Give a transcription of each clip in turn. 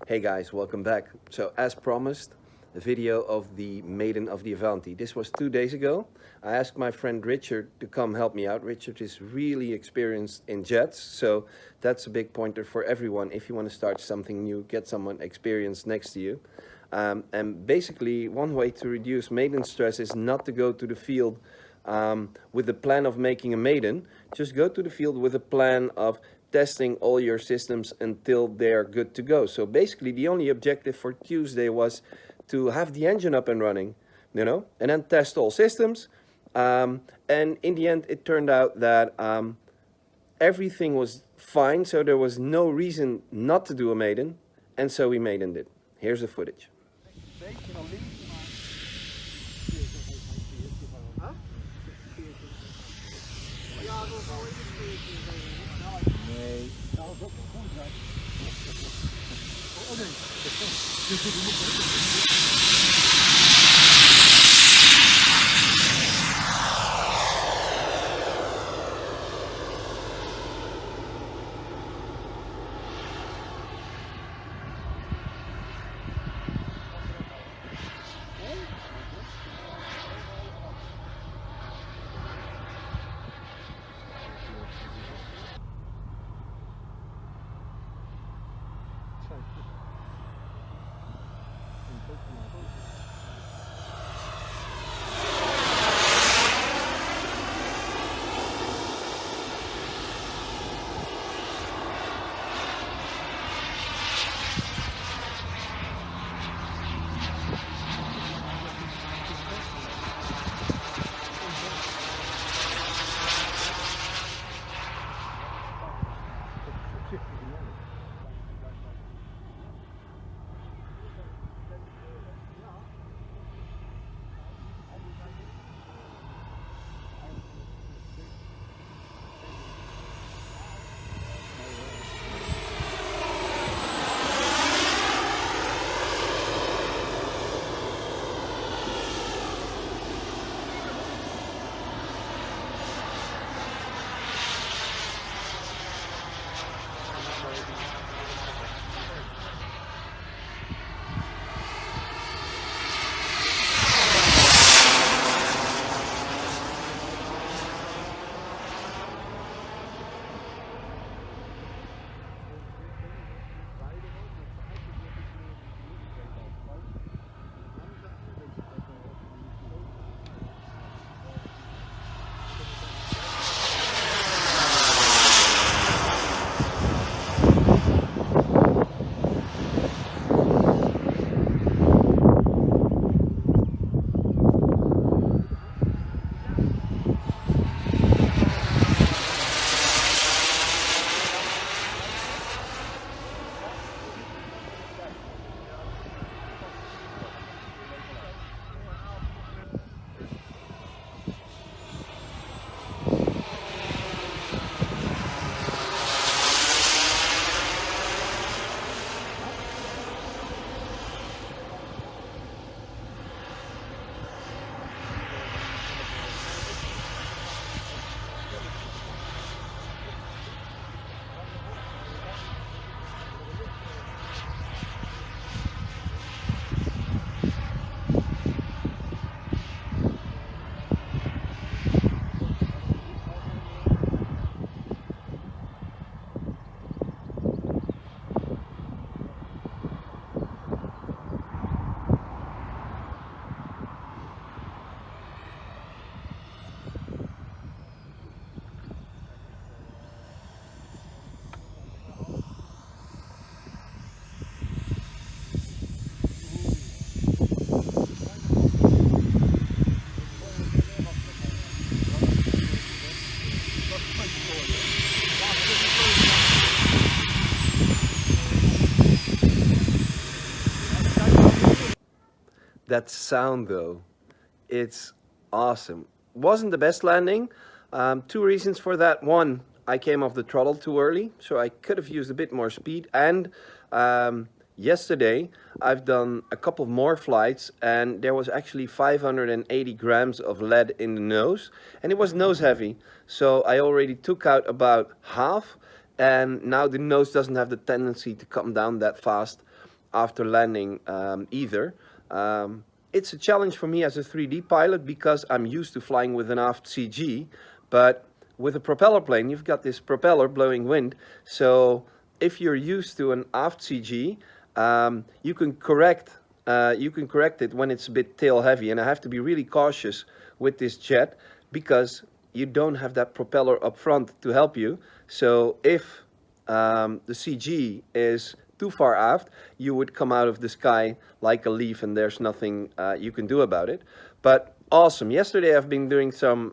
Hey guys, welcome back. So as promised, a video of the Maiden of the Avanti. This was 2 days ago. I asked my friend Richard to come help me out. Richard is really experienced in jets, so that's a big pointer for everyone. If you want to start something new, get someone experienced next to you. And basically, one way to reduce maiden stress is not to go to the field with the plan of making a maiden. Just go to the field with a plan of testing all your systems until they're good to go. So basically, the only objective for Tuesday was to have the engine up and running, and then test all systems. And in the end, it turned out that everything was fine, so there was no reason not to do a maiden, and so we maidened it. Here's the footage. Nee, dat was ook wel goed, hè? Oh nee. That sound though, it's awesome. Wasn't the best landing. Two reasons for that. One, I came off the throttle too early, so I could have used a bit more speed. And yesterday, I've done a couple more flights, and there was actually 580 grams of lead in the nose, and it was nose heavy. So I already took out about half, and now the nose doesn't have the tendency to come down that fast. after landing either. It's a challenge for me as a 3D pilot because I'm used to flying with an aft CG, but with a propeller plane, you've got this propeller blowing wind. So if you're used to an aft CG, you can correct it when it's a bit tail heavy. And I have to be really cautious with this jet because you don't have that propeller up front to help you. So if the CG is too far aft, you would come out of the sky like a leaf, and there's nothing you can do about it. But awesome. Yesterday I've been doing some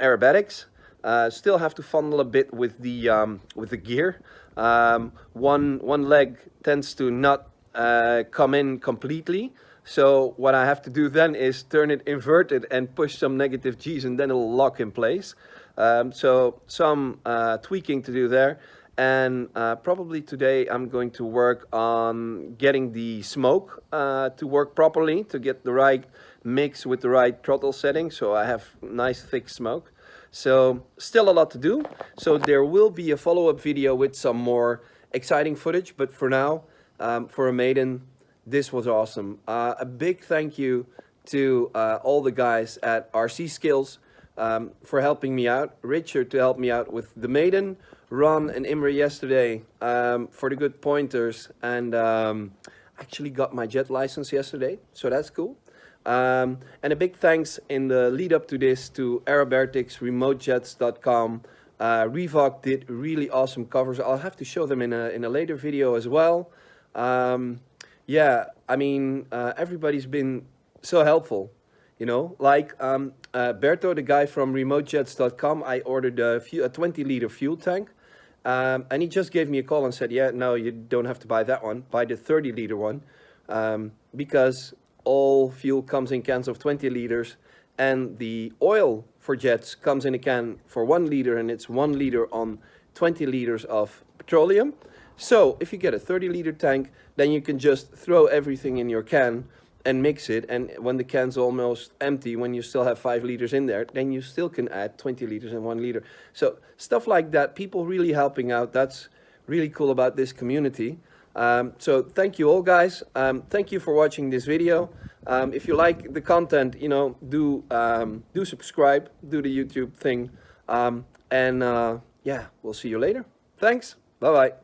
aerobatics. Still have to fondle a bit with the gear. One leg tends to not come in completely. So what I have to do then is turn it inverted and push some negative G's, and then it'll lock in place. So some tweaking to do there. And probably today I'm going to work on getting the smoke to work properly, to get the right mix with the right throttle setting, so I have nice thick smoke. So still a lot to do. So there will be a follow-up video with some more exciting footage, but for now, for a maiden, this was awesome. A big thank you to all the guys at RC Skills for helping me out. Richard to help me out with the maiden, Ron and Imre yesterday for the good pointers, and actually got my jet license yesterday, so that's cool. And a big thanks in the lead up to this to Aerobatics, remotejets.com. Revoc did really awesome covers. I'll have to show them in a later video as well. Yeah, I mean, everybody's been so helpful, you know, like Berto, the guy from remotejets.com. I ordered a 20-liter fuel tank, and he just gave me a call and said, yeah, no, you don't have to buy that one, buy the 30-liter one, because all fuel comes in cans of 20 liters, and the oil for jets comes in a can for 1 liter, and it's 1 liter on 20 liters of petroleum. So if you get a 30-liter tank, then you can just throw everything in your can and mix it, and when the can's almost empty, when you still have 5 liters in there, then you still can add 20 liters and 1 liter. So stuff like that, people really helping out. That's really cool about this community. So thank you all, guys. Thank you for watching this video. If you like the content, you know, do subscribe, do the YouTube thing, and yeah, we'll see you later. Thanks. Bye bye.